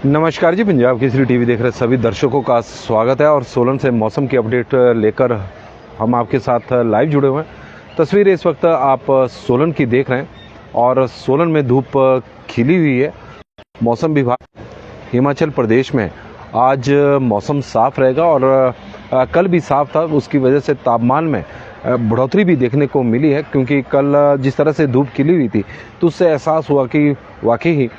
नमस्कार जी, पंजाब केसरी टीवी देख रहे सभी दर्शकों का स्वागत है। और सोलन से मौसम की अपडेट लेकर हम आपके साथ लाइव जुड़े हुए हैं। तस्वीर इस वक्त आप सोलन की देख रहे हैं और सोलन में धूप खिली हुई है। मौसम विभाग हिमाचल प्रदेश में आज मौसम साफ रहेगा और कल भी साफ था, उसकी वजह से तापमान में बढ़ोतरी भी देखने को मिली है। क्योंकि कल जिस तरह से धूप खिली हुई थी तो उससे एहसास हुआ कि वाकई ही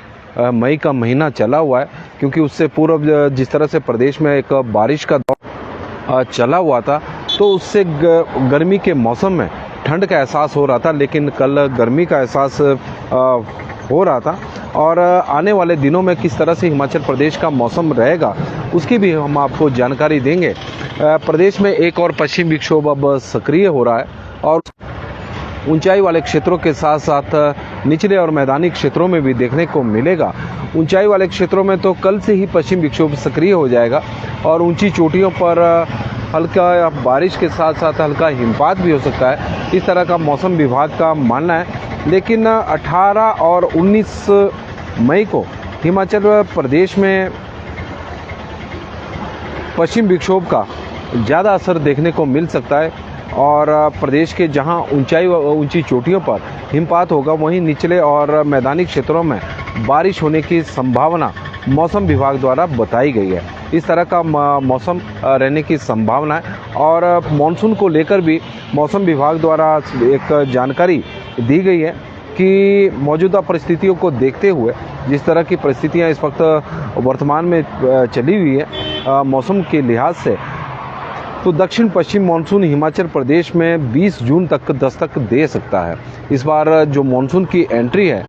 मई का महीना चला हुआ है। क्योंकि उससे पूर्व जिस तरह से प्रदेश में एक बारिश का दौर चला हुआ था तो उससे गर्मी के मौसम में ठंड का एहसास हो रहा था, लेकिन कल गर्मी का एहसास हो रहा था। और आने वाले दिनों में किस तरह से हिमाचल प्रदेश का मौसम रहेगा उसकी भी हम आपको जानकारी देंगे। प्रदेश में एक और पश्चिम विक्षोभ अब सक्रिय हो रहा है और ऊंचाई वाले क्षेत्रों के साथ साथ निचले और मैदानी क्षेत्रों में भी देखने को मिलेगा। ऊंचाई वाले क्षेत्रों में तो कल से ही पश्चिम विक्षोभ सक्रिय हो जाएगा और ऊंची चोटियों पर हल्का बारिश के साथ साथ हल्का हिमपात भी हो सकता है, इस तरह का मौसम विभाग का मानना है। लेकिन 18 और 19 मई को हिमाचल प्रदेश में पश्चिम विक्षोभ का ज़्यादा असर देखने को मिल सकता है और प्रदेश के जहां ऊंची चोटियों पर हिमपात होगा, वहीं निचले और मैदानी क्षेत्रों में बारिश होने की संभावना मौसम विभाग द्वारा बताई गई है। इस तरह का मौसम रहने की संभावना है। और मानसून को लेकर भी मौसम विभाग द्वारा एक जानकारी दी गई है कि मौजूदा परिस्थितियों को देखते हुए, जिस तरह की परिस्थितियां इस वक्त वर्तमान में चली हुई है मौसम के लिहाज से, तो दक्षिण पश्चिम मानसून हिमाचल प्रदेश में 20 जून तक दस्तक दे सकता है। इस बार जो मानसून की एंट्री है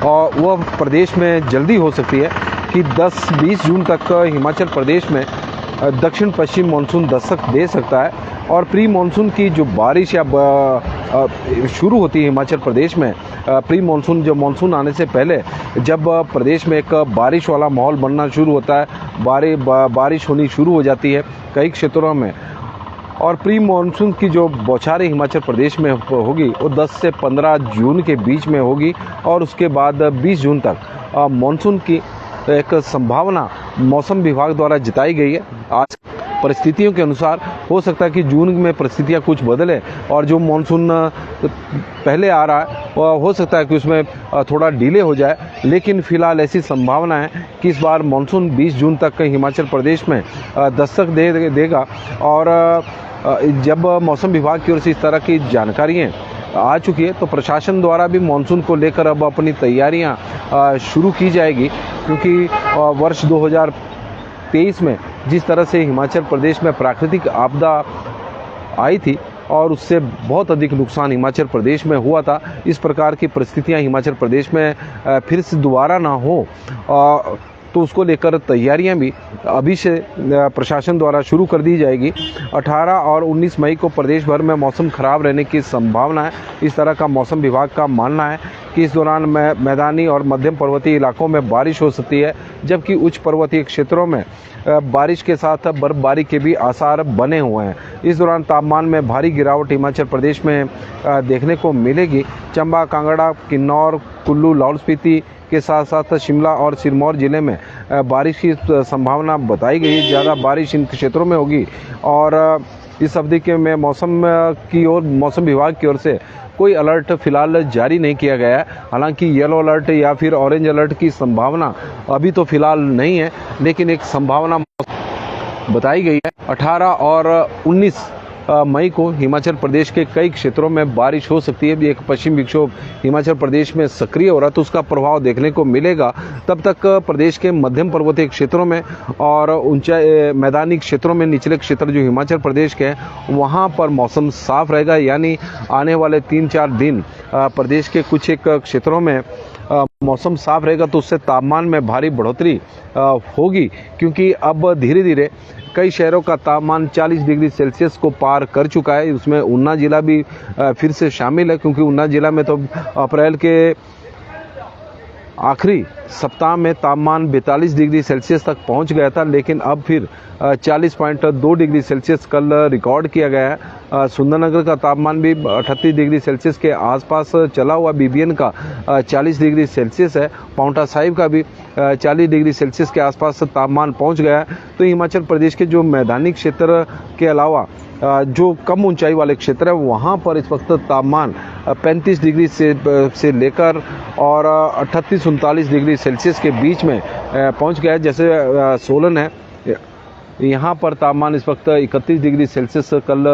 और वह प्रदेश में जल्दी हो सकती है कि 10-20 जून तक हिमाचल प्रदेश में दक्षिण पश्चिम मानसून दस्तक दे सकता है। और प्री मानसून की जो बारिश या शुरू होती है हिमाचल प्रदेश में, प्री मानसून जो मानसून आने से पहले जब प्रदेश में एक बारिश वाला माहौल बनना शुरू होता है, बारिश होनी शुरू हो जाती है कई क्षेत्रों में, और प्री मानसून की जो बौछारें हिमाचल प्रदेश में होगी वो 10 से 15 जून के बीच में होगी। और उसके बाद 20 जून तक मानसून की एक संभावना मौसम विभाग द्वारा जताई गई है। आज परिस्थितियों के अनुसार हो सकता है कि जून में परिस्थितियां कुछ बदले और जो मानसून पहले आ रहा है हो सकता है कि उसमें थोड़ा डिले हो जाए। लेकिन फिलहाल ऐसी संभावना है कि इस बार मानसून 20 जून तक हिमाचल प्रदेश में दस्तक देगा। और जब मौसम विभाग की ओर से इस तरह की जानकारियाँ आ चुकी है तो प्रशासन द्वारा भी मानसून को लेकर अब अपनी तैयारियां शुरू की जाएगी। क्योंकि वर्ष 2023 में जिस तरह से हिमाचल प्रदेश में प्राकृतिक आपदा आई थी और उससे बहुत अधिक नुकसान हिमाचल प्रदेश में हुआ था, इस प्रकार की परिस्थितियां हिमाचल प्रदेश में फिर से दोबारा ना हो तो उसको लेकर तैयारियां भी अभी से प्रशासन द्वारा शुरू कर दी जाएगी। 18 और 19 मई को प्रदेश भर में मौसम खराब रहने की संभावना है। इस तरह का मौसम विभाग का मानना है कि इस दौरान मैदानी और मध्यम पर्वतीय इलाकों में बारिश हो सकती है, जबकि उच्च पर्वतीय क्षेत्रों में बारिश के साथ बर्फबारी के भी आसार बने हुए हैं। इस दौरान तापमान में भारी गिरावट हिमाचल प्रदेश में देखने को मिलेगी। चंबा, कांगड़ा, किन्नौर, कुल्लू, लाहौल स्पीति के साथ साथ शिमला और सिरमौर जिले में बारिश की संभावना बताई गई है। ज़्यादा बारिश इन क्षेत्रों में होगी और इस अवधि के में मौसम विभाग की ओर से कोई अलर्ट फिलहाल जारी नहीं किया गया है। हालांकि येलो अलर्ट या फिर ऑरेंज अलर्ट की संभावना अभी तो फिलहाल नहीं है, लेकिन एक संभावना बताई गई है। 18 और 19 मई को हिमाचल प्रदेश के कई क्षेत्रों में बारिश हो सकती है। एक पश्चिम विक्षोभ हिमाचल प्रदेश में सक्रिय हो रहा है तो उसका प्रभाव देखने को मिलेगा। तब तक प्रदेश के मध्यम पर्वतीय क्षेत्रों में और ऊंचाई मैदानी क्षेत्रों में, निचले क्षेत्र जो हिमाचल प्रदेश के हैं, वहां पर मौसम साफ रहेगा। यानी आने वाले 3-4 दिन प्रदेश के कुछ एक क्षेत्रों में मौसम साफ रहेगा तो उससे तापमान में भारी बढ़ोतरी होगी। क्योंकि अब धीरे धीरे कई शहरों का तापमान 40 डिग्री सेल्सियस को पार कर चुका है। उसमें ऊना जिला भी फिर से शामिल है, क्योंकि ऊना जिला में तो अप्रैल के आखिरी सप्ताह में तापमान 42 डिग्री सेल्सियस तक पहुंच गया था, लेकिन अब फिर 40.2 डिग्री सेल्सियस कल रिकॉर्ड किया गया है। सुंदरनगर का तापमान भी 38 डिग्री सेल्सियस के आसपास चला हुआ। बीबीएन का 40 डिग्री सेल्सियस है। पाउंटा साहिब का भी 40 डिग्री सेल्सियस के आसपास तापमान पहुंच गया है। तो हिमाचल प्रदेश के जो मैदानी क्षेत्र के अलावा जो कम ऊंचाई वाले क्षेत्र है वहाँ पर इस वक्त तापमान 35 डिग्री से लेकर और 38-39 डिग्री सेल्सियस के बीच में पहुँच गया है। जैसे सोलन है, यहाँ पर तापमान इस वक्त 31 डिग्री सेल्सियस कल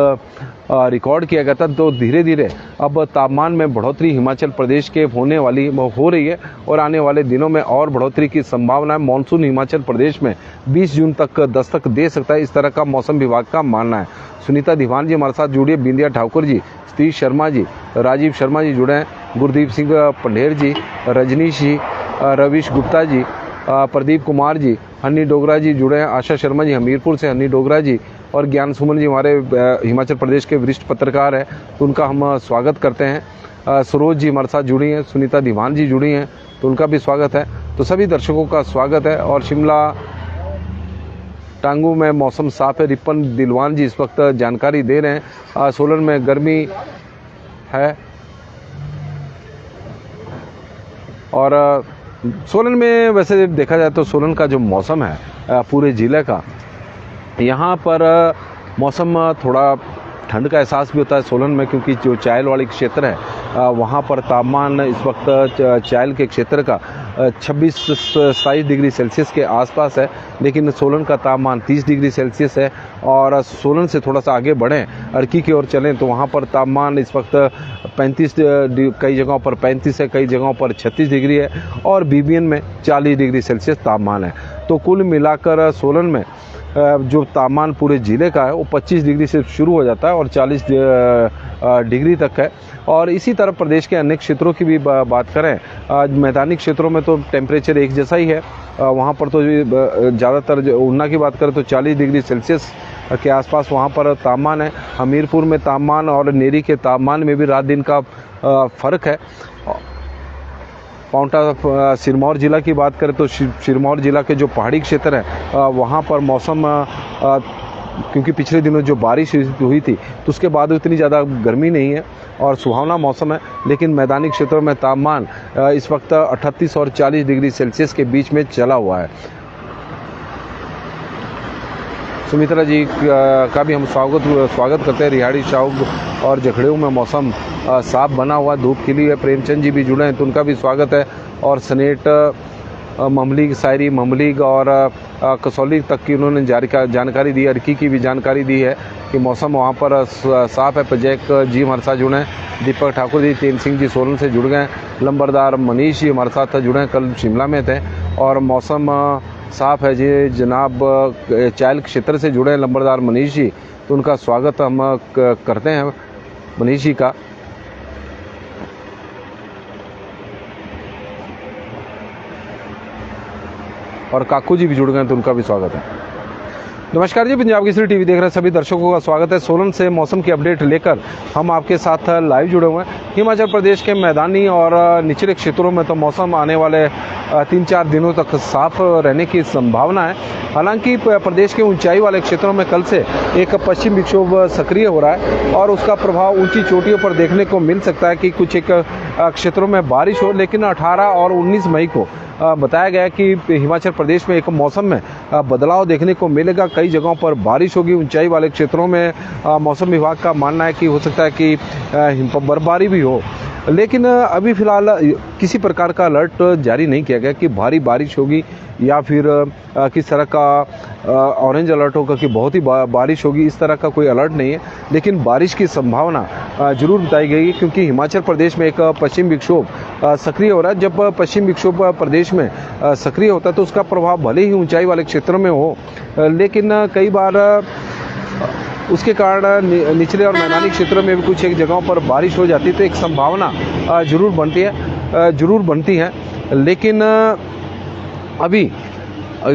रिकॉर्ड किया गया था। तो धीरे धीरे अब तापमान में बढ़ोतरी हिमाचल प्रदेश के हो रही है और आने वाले दिनों में और बढ़ोतरी की संभावना है। मानसून हिमाचल प्रदेश में 20 जून तक दस्तक दे सकता है, इस तरह का मौसम विभाग का मानना है। सुनीता दीवान जी हमारे साथ जुड़िए, बिंदिया ठाकुर जी, सतीश शर्मा जी, राजीव शर्मा जी जुड़े हैं, गुरदीप सिंह पंडेर जी, रजनीश जी, रविश गुप्ता जी, प्रदीप कुमार जी, हन्नी डोगरा जी जुड़े हैं, आशा शर्मा जी हमीरपुर से, हन्नी डोगरा जी और ज्ञान सुमन जी हमारे हिमाचल प्रदेश के वरिष्ठ पत्रकार हैं, तो उनका हम स्वागत करते हैं। सरोज जी हमारे साथ जुड़ी हैं, सुनीता दीवान जी जुड़ी हैं, तो उनका भी स्वागत है। तो सभी दर्शकों का स्वागत है। और शिमला टांगू में मौसम साफ है, रिपन दिलवान जी इस वक्त जानकारी दे रहे हैं। सोलन में गर्मी है और सोलन में वैसे देखा जाए तो सोलन का जो मौसम है पूरे ज़िले का, यहाँ पर मौसम थोड़ा ठंड का एहसास भी होता है सोलन में, क्योंकि जो चायल वाली क्षेत्र है वहाँ पर तापमान इस वक्त चायल के क्षेत्र का 26-27 डिग्री सेल्सियस के आसपास है, लेकिन सोलन का तापमान 30 डिग्री सेल्सियस है। और सोलन से थोड़ा सा आगे बढ़ें, अर्की की ओर चलें तो वहाँ पर तापमान इस वक्त 35 कई जगहों पर 35 है, कई जगहों पर 36 डिग्री है और बीबीएन में 40 डिग्री सेल्सियस तापमान है। तो कुल मिलाकर सोलन में जो तापमान पूरे ज़िले का है वो 25 डिग्री से शुरू हो जाता है और 40 डिग्री तक है। और इसी तरह प्रदेश के अन्य क्षेत्रों की भी बात करें, मैदानी क्षेत्रों में तो टेम्परेचर एक जैसा ही है। वहाँ पर तो ज़्यादातर ऊना की बात करें तो 40 डिग्री सेल्सियस के आसपास वहाँ पर तापमान है। हमीरपुर में तापमान और नेरी के तापमान में भी रात दिन का फ़र्क है। पाउंटा सिरमौर ज़िला की बात करें तो सिरमौर ज़िला के जो पहाड़ी क्षेत्र है वहाँ पर मौसम क्योंकि पिछले दिनों जो बारिश हुई थी तो उसके बाद इतनी ज़्यादा गर्मी नहीं है और सुहावना मौसम है, लेकिन मैदानी क्षेत्रों में तापमान इस वक्त 38 और 40 डिग्री सेल्सियस के बीच में चला हुआ है। सुमित्रा जी का भी हम स्वागत करते हैं। रिहाड़ी चौक और जखड़ेऊ में मौसम साफ बना हुआ, धूप खिली है। प्रेमचंद जी भी जुड़े हैं तो उनका भी स्वागत है। और सनेट ममलीग, सायरी ममलीग और कसौली तक की उन्होंने जानकारी दी। अर्की की भी जानकारी दी है कि मौसम वहाँ पर साफ है। प्रजैक जी हमारे साथ जुड़े हैं, दीपक ठाकुर जी, तेन सिंह जी सोलन से जुड़ गए, लंबरदार मनीष जी हमारे साथ जुड़े हैं, कल शिमला में थे और मौसम साफ है जी। जनाब चायल क्षेत्र से जुड़े हैं लंबरदार मनीष जी, तो उनका स्वागत हम करते हैं मनीष जी का। और काकू जी भी जुड़ गए तो उनका भी स्वागत है। नमस्कार जी, पंजाब केसरी टीवी देख रहे हैं सभी दर्शकों का स्वागत है। सोलन से मौसम की अपडेट लेकर हम आपके साथ लाइव जुड़े हुए हैं। हिमाचल प्रदेश के मैदानी और निचले क्षेत्रों में तो मौसम आने वाले 3-4 दिनों तक साफ रहने की संभावना है। हालांकि प्रदेश के ऊंचाई वाले क्षेत्रों में कल से एक पश्चिम विक्षोभ सक्रिय हो रहा है और उसका प्रभाव ऊंची चोटियों पर देखने को मिल सकता है कि कुछ एक क्षेत्रों में बारिश हो। लेकिन 18 और 19 मई को बताया गया कि हिमाचल प्रदेश में एक मौसम में बदलाव देखने को मिलेगा। कई जगहों पर बारिश होगी। ऊंचाई वाले क्षेत्रों में मौसम विभाग का मानना है कि हो सकता है कि बर्फबारी भी हो, लेकिन अभी फिलहाल किसी प्रकार का अलर्ट जारी नहीं किया गया कि भारी बारिश होगी या फिर किस तरह का ऑरेंज अलर्ट होगा कि बहुत ही बारिश होगी। इस तरह का कोई अलर्ट नहीं है, लेकिन बारिश की संभावना जरूर बताई गई है क्योंकि हिमाचल प्रदेश में एक पश्चिम विक्षोभ सक्रिय हो रहा है। जब पश्चिम विक्षोभ प्रदेश में सक्रिय होता है तो उसका प्रभाव भले ही ऊंचाई वाले क्षेत्रों में हो, लेकिन कई बार उसके कारण निचले और मैदानी क्षेत्रों में भी कुछ एक जगहों पर बारिश हो जाती है, तो एक संभावना जरूर बनती है। लेकिन अभी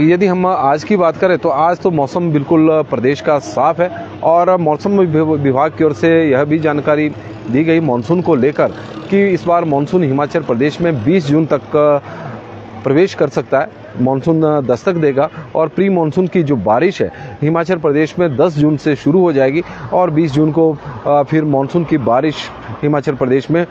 यदि हम आज की बात करें तो आज तो मौसम बिल्कुल प्रदेश का साफ है और मौसम विभाग की ओर से यह भी जानकारी दी गई मानसून को लेकर कि इस बार मानसून हिमाचल प्रदेश में 20 जून तक प्रवेश कर सकता है, मानसून दस्तक देगा और प्री मानसून की जो बारिश है हिमाचल प्रदेश में 10 जून से शुरू हो जाएगी और 20 जून को फिर मानसून की बारिश हिमाचल प्रदेश में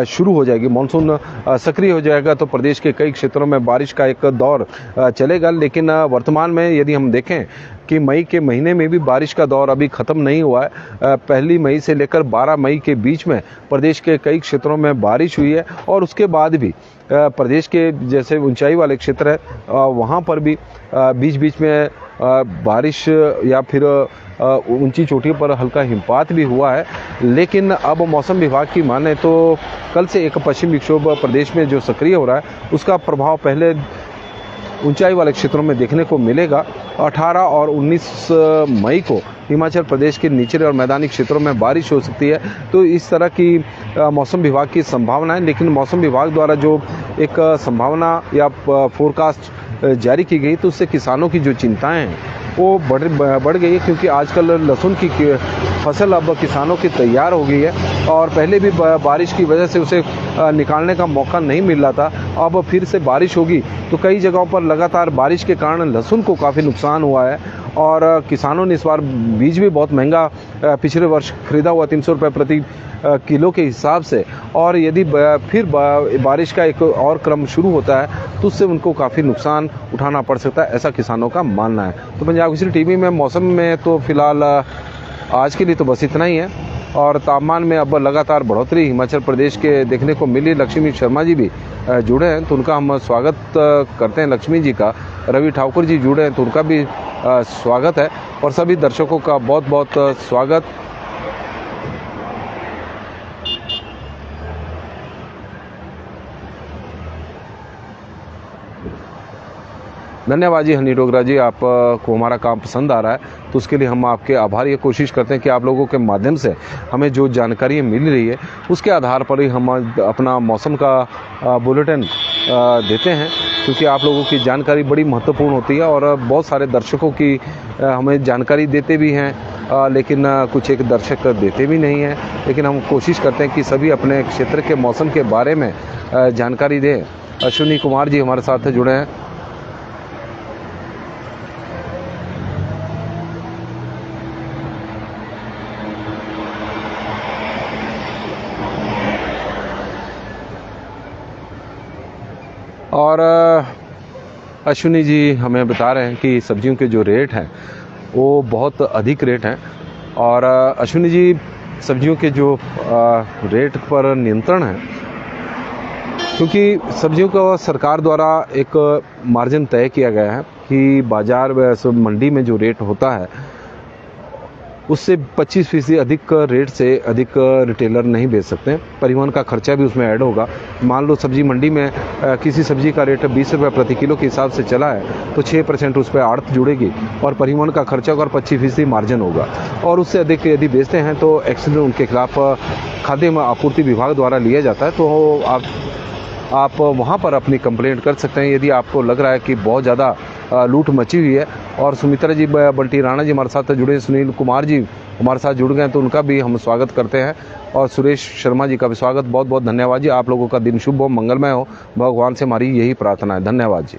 शुरू हो जाएगी। मानसून सक्रिय हो जाएगा तो प्रदेश के कई क्षेत्रों में बारिश का एक दौर चलेगा। लेकिन वर्तमान में यदि हम देखें कि मई के महीने में भी बारिश का दौर अभी ख़त्म नहीं हुआ है। 1 मई से लेकर 12 मई के बीच में प्रदेश के कई क्षेत्रों में बारिश हुई है और उसके बाद भी प्रदेश के जैसे ऊंचाई वाले क्षेत्र है वहाँ पर भी बीच बीच में बारिश या फिर ऊंची चोटियों पर हल्का हिमपात भी हुआ है। लेकिन अब मौसम विभाग की माने तो कल से एक पश्चिमी विक्षोभ प्रदेश में जो सक्रिय हो रहा है उसका प्रभाव पहले ऊंचाई वाले क्षेत्रों में देखने को मिलेगा। 18 और 19 मई को हिमाचल प्रदेश के निचले और मैदानी क्षेत्रों में बारिश हो सकती है। तो इस तरह की मौसम विभाग की संभावना है। लेकिन मौसम विभाग द्वारा जो एक संभावना या फोरकास्ट जारी की गई तो उससे किसानों की जो चिंताएं हैं वो बढ़ गई है, क्योंकि आजकल लहसुन की फसल अब किसानों की तैयार हो गई है और पहले भी बारिश की वजह से उसे निकालने का मौका नहीं मिल रहा था। अब फिर से बारिश होगी तो कई जगहों पर लगातार बारिश के कारण लहसुन को काफ़ी नुकसान हुआ है और किसानों ने इस बार बीज भी बहुत महंगा पिछले वर्ष खरीदा हुआ 300 रुपये प्रति किलो के हिसाब से, और यदि फिर बारिश का एक और क्रम शुरू होता है तो उससे उनको काफ़ी नुकसान उठाना पड़ सकता है, ऐसा किसानों का मानना है। तो पंजाब केसरी टीवी में मौसम में तो फिलहाल आज के लिए तो बस इतना ही है और तापमान में अब लगातार बढ़ोतरी हिमाचल प्रदेश के देखने को मिली। लक्ष्मी शर्मा जी भी जुड़े हैं तो उनका हम स्वागत करते हैं लक्ष्मी जी का। रवि ठाकुर जी जुड़े हैं तो उनका भी स्वागत है और सभी दर्शकों का बहुत बहुत स्वागत। धन्यवाद जी हनी डोगरा जी, आपको हमारा काम पसंद आ रहा है तो उसके लिए हम आपके आभारी। ये कोशिश करते हैं कि आप लोगों के माध्यम से हमें जो जानकारी मिल रही है उसके आधार पर ही हम अपना मौसम का बुलेटिन देते हैं, क्योंकि आप लोगों की जानकारी बड़ी महत्वपूर्ण होती है और बहुत सारे दर्शकों की हमें जानकारी देते भी हैं, लेकिन कुछ एक दर्शक देते भी नहीं हैं। लेकिन हम कोशिश करते हैं कि सभी अपने क्षेत्र के मौसम के बारे में जानकारी दें। अश्विनी कुमार जी हमारे साथ जुड़े हैं। और अश्विनी जी हमें बता रहे हैं कि सब्जियों के जो रेट हैं वो बहुत अधिक रेट हैं और अश्विनी जी सब्जियों के जो रेट पर नियंत्रण है, क्योंकि सब्जियों का सरकार द्वारा एक मार्जिन तय किया गया है कि बाजार मंडी में जो रेट होता है उससे 25% अधिक रेट से अधिक रिटेलर नहीं बेच सकते। परिवहन का खर्चा भी उसमें ऐड होगा। मान लो सब्जी मंडी में किसी सब्जी का रेट 20 रुपये प्रति किलो के हिसाब से चला है तो 6% उस पर आड़त जुड़ेगी और परिवहन का खर्चा होगा और 25% मार्जिन होगा, और उससे अधिक यदि बेचते हैं तो एक्शन उनके खिलाफ खाद्य आपूर्ति विभाग द्वारा लिया जाता है। तो आप वहाँ पर अपनी कंप्लेंट कर सकते हैं यदि आपको लग रहा है कि बहुत ज़्यादा लूट मची हुई है। और सुमित्रा जी बल्टी राणा जी हमारे साथ जुड़े, सुनील कुमार जी हमारे साथ जुड़ गए तो उनका भी हम स्वागत करते हैं और सुरेश शर्मा जी का भी स्वागत। बहुत बहुत धन्यवाद जी। आप लोगों का दिन शुभ हो, मंगलमय हो, भगवान से हमारी यही प्रार्थना है। धन्यवाद जी।